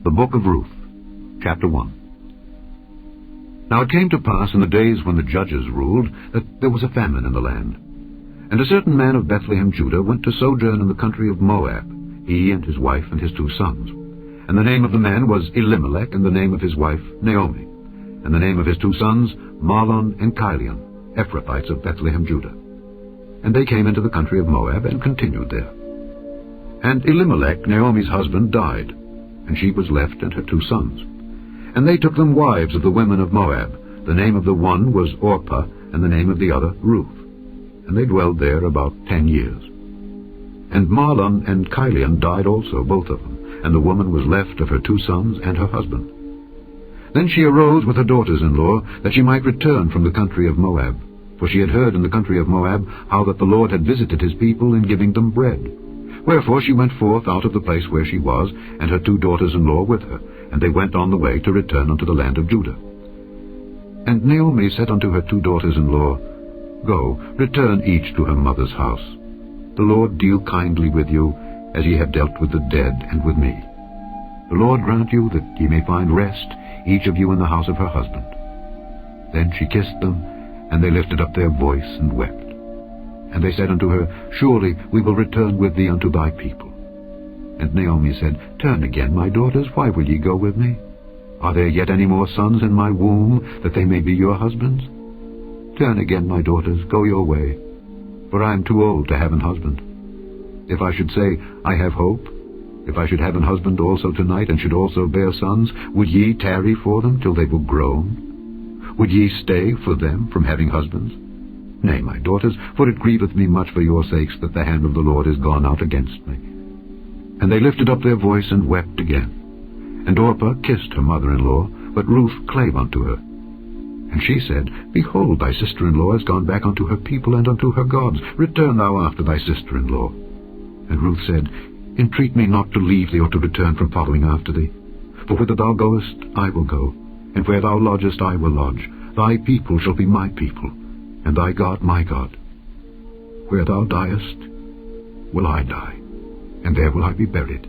The Book of Ruth, Chapter 1. Now it came to pass in the days when the judges ruled that there was a famine in the land. And a certain man of Bethlehem, Judah, went to sojourn in the country of Moab, he and his wife and his 2 sons. And the name of the man was Elimelech, and the name of his wife Naomi. And the name of his 2 sons, Mahlon and Chilion, Ephrathites of Bethlehem, Judah. And they came into the country of Moab and continued there. And Elimelech, Naomi's husband, died, and she was left and her 2 sons. And they took them wives of the women of Moab. The name of the one was Orpah, and the name of the other Ruth. And they dwelled there about 10 years. And Mahlon and Chilion died also, both of them, and the woman was left of her 2 sons and her husband. Then she arose with her daughters-in-law, that she might return from the country of Moab. For she had heard in the country of Moab how that the Lord had visited his people in giving them bread. Wherefore she went forth out of the place where she was, and her 2 daughters-in-law with her, and they went on the way to return unto the land of Judah. And Naomi said unto her 2 daughters-in-law, Go, return each to her mother's house. The Lord deal kindly with you, as ye have dealt with the dead and with me. The Lord grant you that ye may find rest, each of you in the house of her husband. Then she kissed them, and they lifted up their voice and wept. And they said unto her, Surely we will return with thee unto thy people. And Naomi said, Turn again, my daughters, why will ye go with me? Are there yet any more sons in my womb, that they may be your husbands? Turn again, my daughters, go your way, for I am too old to have an husband. If I should say, I have hope, if I should have an husband also tonight, and should also bear sons, would ye tarry for them till they were grown? Would ye stay for them from having husbands? Nay, my daughters, for it grieveth me much for your sakes that the hand of the Lord is gone out against me. And they lifted up their voice and wept again. And Orpah kissed her mother-in-law, but Ruth clave unto her. And she said, Behold, thy sister-in-law is gone back unto her people and unto her gods. Return thou after thy sister-in-law. And Ruth said, Entreat me not to leave thee or to return from following after thee. For whither thou goest, I will go, and where thou lodgest, I will lodge. Thy people shall be my people, and thy God my God. Where thou diest, will I die, and there will I be buried.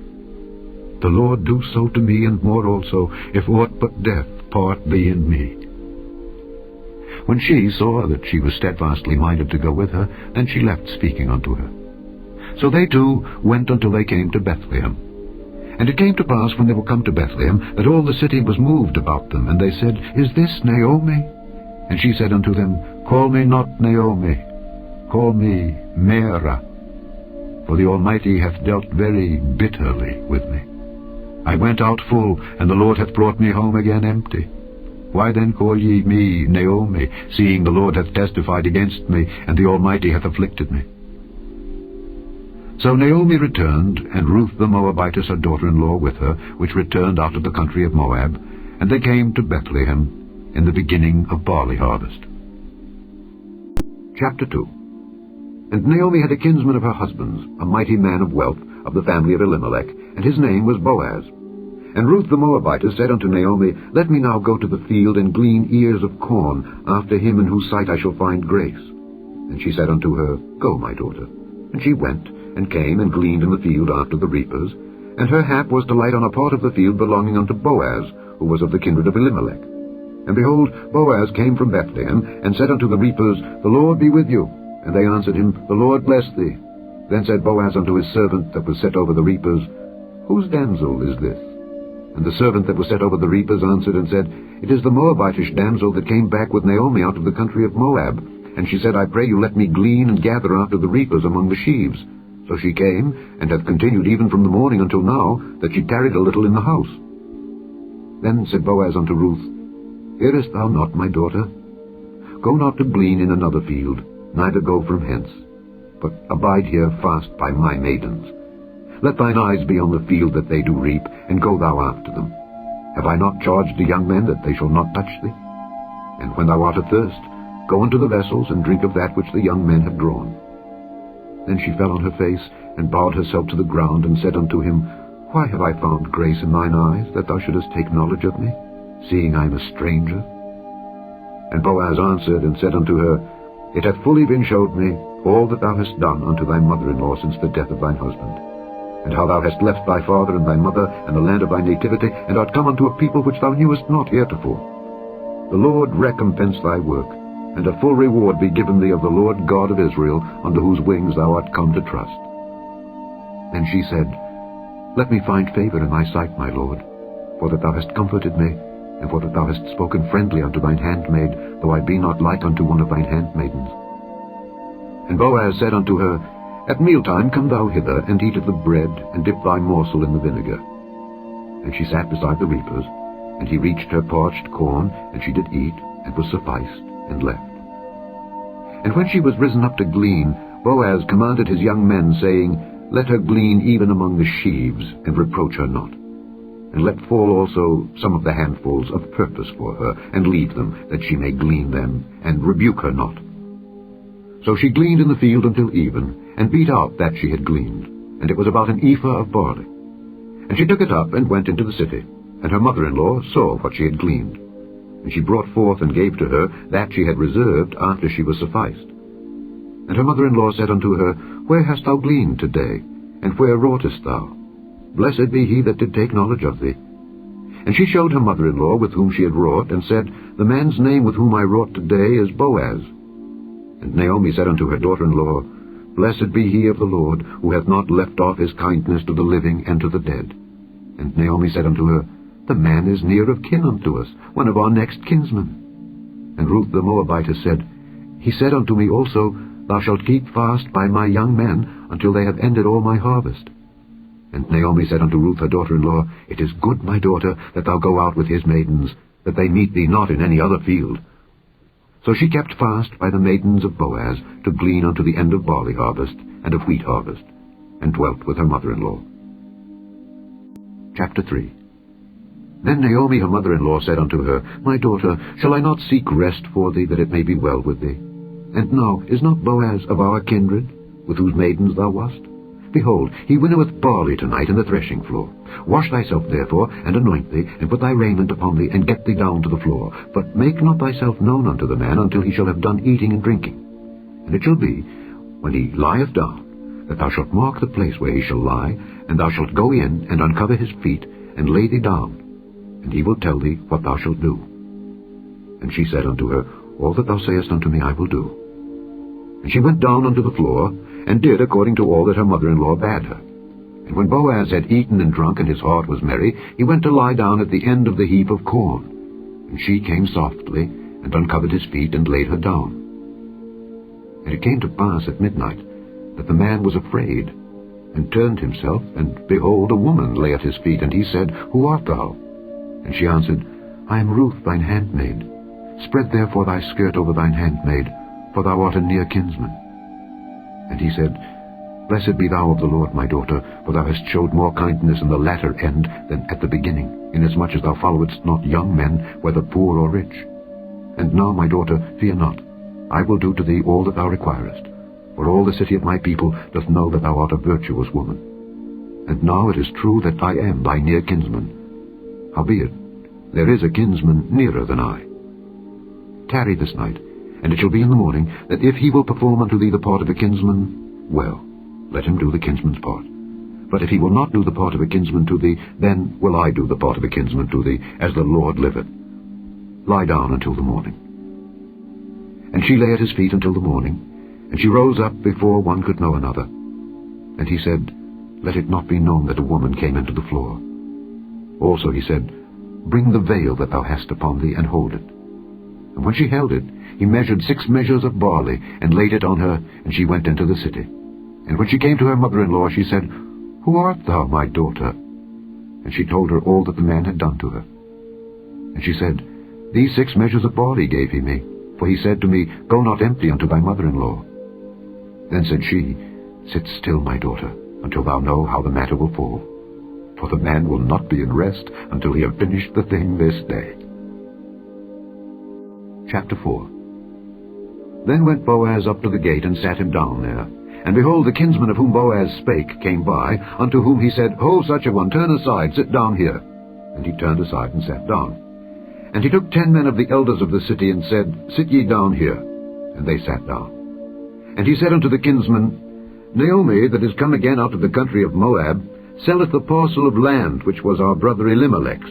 The Lord do so to me, and more also, if aught but death part thee and me. When she saw that she was steadfastly minded to go with her, then she left speaking unto her. So they 2 went until they came to Bethlehem. And it came to pass, when they were come to Bethlehem, that all the city was moved about them, and they said, Is this Naomi? And she said unto them, Call me not Naomi, call me Mara, for the Almighty hath dealt very bitterly with me. I went out full, and the Lord hath brought me home again empty. Why then call ye me Naomi, seeing the Lord hath testified against me, and the Almighty hath afflicted me? So Naomi returned, and Ruth the Moabitess her daughter-in-law with her, which returned out of the country of Moab, and they came to Bethlehem in the beginning of barley harvest. Chapter 2. And Naomi had a kinsman of her husband's, a mighty man of wealth, of the family of Elimelech, and his name was Boaz. And Ruth the Moabitess said unto Naomi, Let me now go to the field, and glean ears of corn, after him in whose sight I shall find grace. And she said unto her, Go, my daughter. And she went, and came, and gleaned in the field after the reapers. And her hap was to light on a part of the field belonging unto Boaz, who was of the kindred of Elimelech. And behold, Boaz came from Bethlehem, and said unto the reapers, The Lord be with you. And they answered him, The Lord bless thee. Then said Boaz unto his servant that was set over the reapers, Whose damsel is this? And the servant that was set over the reapers answered and said, It is the Moabitish damsel that came back with Naomi out of the country of Moab. And she said, I pray you let me glean and gather after the reapers among the sheaves. So she came, and hath continued even from the morning until now, that she tarried a little in the house. Then said Boaz unto Ruth, Hearest thou not, my daughter? Go not to glean in another field, neither go from hence, but abide here fast by my maidens. Let thine eyes be on the field that they do reap, and go thou after them. Have I not charged the young men that they shall not touch thee? And when thou art athirst, go unto the vessels, and drink of that which the young men have drawn. Then she fell on her face, and bowed herself to the ground, and said unto him, Why have I found grace in thine eyes, that thou shouldest take knowledge of me, seeing I am a stranger? And Boaz answered and said unto her, It hath fully been showed me all that thou hast done unto thy mother-in-law since the death of thine husband. and how thou hast left thy father and thy mother, and the land of thy nativity, and art come unto a people which thou knewest not heretofore. The Lord recompense thy work, and a full reward be given thee of the Lord God of Israel, under whose wings thou art come to trust. Then she said, Let me find favor in thy sight, my Lord, for that thou hast comforted me, and for that thou hast spoken friendly unto thine handmaid, though I be not like unto one of thine handmaidens. And Boaz said unto her, At mealtime come thou hither, and eat of the bread, and dip thy morsel in the vinegar. And she sat beside the reapers, and he reached her parched corn, and she did eat, and was sufficed, and left. And when she was risen up to glean, Boaz commanded his young men, saying, Let her glean even among the sheaves, and reproach her not. And let fall also some of the handfuls of purpose for her, and leave them, that she may glean them, and rebuke her not. So she gleaned in the field until even, and beat out that she had gleaned, and it was about an ephah of barley. And she took it up, and went into the city, and her mother-in-law saw what she had gleaned. And she brought forth and gave to her that she had reserved after she was sufficed. And her mother-in-law said unto her, Where hast thou gleaned today, and where wroughtest thou? Blessed be he that did take knowledge of thee. And she showed her mother-in-law with whom she had wrought, and said, The man's name with whom I wrought today is Boaz. And Naomi said unto her daughter-in-law, Blessed be he of the Lord, who hath not left off his kindness to the living and to the dead. And Naomi said unto her, The man is near of kin unto us, one of our next kinsmen. And Ruth the Moabitess said, He said unto me also, Thou shalt keep fast by my young men, until they have ended all my harvest. And Naomi said unto Ruth her daughter-in-law, It is good, my daughter, that thou go out with his maidens, that they meet thee not in any other field. So she kept fast by the maidens of Boaz, to glean unto the end of barley harvest, and of wheat harvest, and dwelt with her mother-in-law. Chapter 3. Then Naomi her mother-in-law said unto her, My daughter, shall I not seek rest for thee, that it may be well with thee? And now, is not Boaz of our kindred, with whose maidens thou wast? Behold, he winnoweth barley tonight in the threshing floor. Wash thyself therefore, and anoint thee, and put thy raiment upon thee, and get thee down to the floor. But make not thyself known unto the man, until he shall have done eating and drinking. And it shall be, when he lieth down, that thou shalt mark the place where he shall lie, and thou shalt go in, and uncover his feet, and lay thee down, and he will tell thee what thou shalt do. And she said unto her, All that thou sayest unto me I will do. And she went down unto the floor, and did according to all that her mother-in-law bade her. And when Boaz had eaten and drunk, and his heart was merry, he went to lie down at the end of the heap of corn. And she came softly, and uncovered his feet, and laid her down. And it came to pass at midnight, that the man was afraid, and turned himself, and behold, a woman lay at his feet. And he said, Who art thou? And she answered, I am Ruth thine handmaid. Spread therefore thy skirt over thine handmaid, for thou art a near kinsman. And he said, Blessed be thou of the Lord, my daughter, for thou hast showed more kindness in the latter end than at the beginning, inasmuch as thou followedst not young men, whether poor or rich. And now, my daughter, fear not. I will do to thee all that thou requirest, for all the city of my people doth know that thou art a virtuous woman. And now it is true that I am thy near kinsman. Howbeit, there is a kinsman nearer than I. Tarry this night, and it shall be in the morning, that if he will perform unto thee the part of a kinsman, well, let him do the kinsman's part. But if he will not do the part of a kinsman to thee, then will I do the part of a kinsman to thee, as the Lord liveth. Lie down until the morning. And she lay at his feet until the morning, and she rose up before one could know another. And he said, Let it not be known that a woman came into the floor. Also he said, Bring the veil that thou hast upon thee, and hold it. And when she held it, he measured 6 measures of barley, and laid it on her, and she went into the city. And when she came to her mother-in-law, she said, Who art thou, my daughter? And she told her all that the man had done to her. And she said, These 6 measures of barley gave he me, for he said to me, Go not empty unto thy mother-in-law. Then said she, Sit still, my daughter, until thou know how the matter will fall. For the man will not be in rest until he have finished the thing this day. Chapter 4. Then went Boaz up to the gate, and sat him down there. And behold, the kinsman of whom Boaz spake came by, unto whom he said, Ho, such a one, turn aside, sit down here. And he turned aside and sat down. And he took 10 men of the elders of the city, and said, Sit ye down here. And they sat down. And he said unto the kinsman, Naomi, that is come again out of the country of Moab, selleth the parcel of land which was our brother Elimelech's.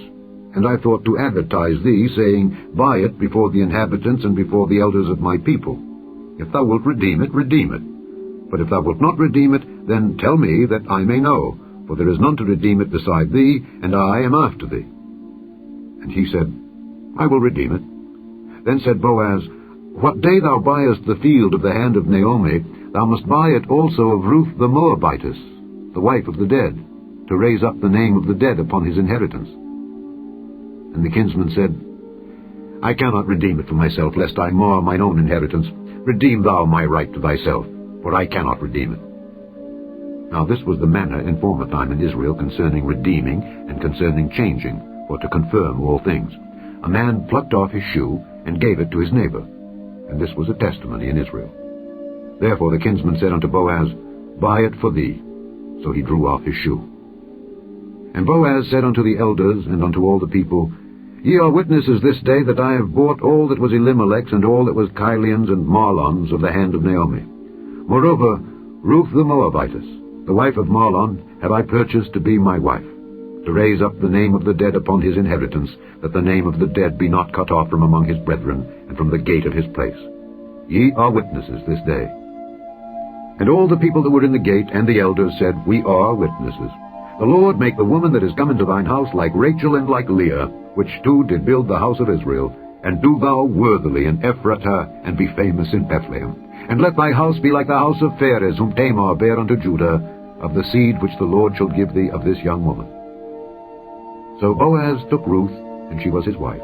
And I thought to advertise thee, saying, Buy it before the inhabitants and before the elders of my people. If thou wilt redeem it, redeem it. But if thou wilt not redeem it, then tell me, that I may know, for there is none to redeem it beside thee, and I am after thee. And he said, I will redeem it. Then said Boaz, What day thou buyest the field of the hand of Naomi, thou must buy it also of Ruth the Moabitess, the wife of the dead, to raise up the name of the dead upon his inheritance. And the kinsman said, I cannot redeem it for myself, lest I mar mine own inheritance. Redeem thou my right to thyself, for I cannot redeem it. Now this was the manner in former time in Israel concerning redeeming and concerning changing, or to confirm all things. A man plucked off his shoe and gave it to his neighbor, and this was a testimony in Israel. Therefore the kinsman said unto Boaz, Buy it for thee. So he drew off his shoe. And Boaz said unto the elders and unto all the people, Ye are witnesses this day that I have bought all that was Elimelech's and all that was Chilion's and Mahlon's of the hand of Naomi. Moreover, Ruth the Moabitess, the wife of Mahlon, have I purchased to be my wife, to raise up the name of the dead upon his inheritance, that the name of the dead be not cut off from among his brethren, and from the gate of his place. Ye are witnesses this day. And all the people that were in the gate and the elders said, We are witnesses. The Lord make the woman that is come into thine house like Rachel and like Leah, which two did build the house of Israel, and do thou worthily in Ephratah, and be famous in Bethlehem. And let thy house be like the house of Pharez, whom Tamar bare unto Judah, of the seed which the Lord shall give thee of this young woman. So Boaz took Ruth, and she was his wife.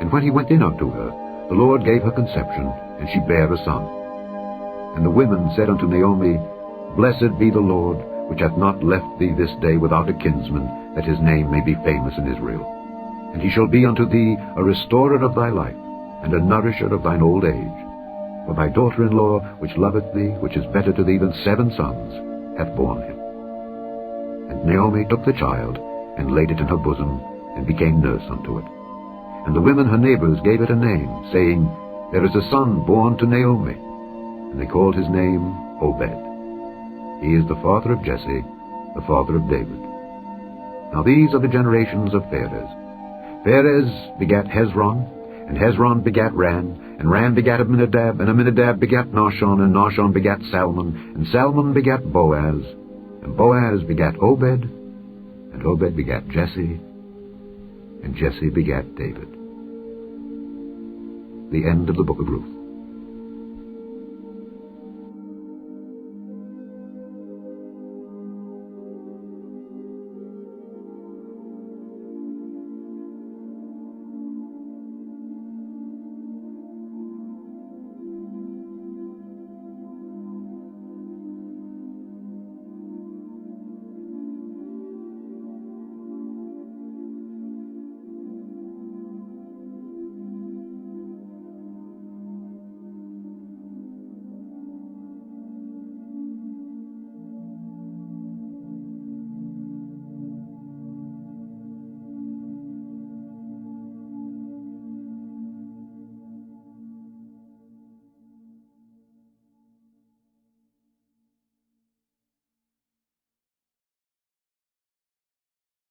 And when he went in unto her, the Lord gave her conception, and she bare a son. And the women said unto Naomi, Blessed be the Lord, which hath not left thee this day without a kinsman, that his name may be famous in Israel. And he shall be unto thee a restorer of thy life, and a nourisher of thine old age. For thy daughter-in-law, which loveth thee, which is better to thee than 7 sons, hath borne him. And Naomi took the child, and laid it in her bosom, and became nurse unto it. And the women her neighbors gave it a name, saying, There is a son born to Naomi. And they called his name Obed. He is the father of Jesse, the father of David. Now these are the generations of Pharez. Pharez begat Hezron, and Hezron begat Ram, and Ram begat Amminadab, and Amminadab begat Nahshon, and Nahshon begat Salmon, and Salmon begat Boaz, and Boaz begat Obed, and Obed begat Jesse, and Jesse begat David. The end of the Book of Ruth.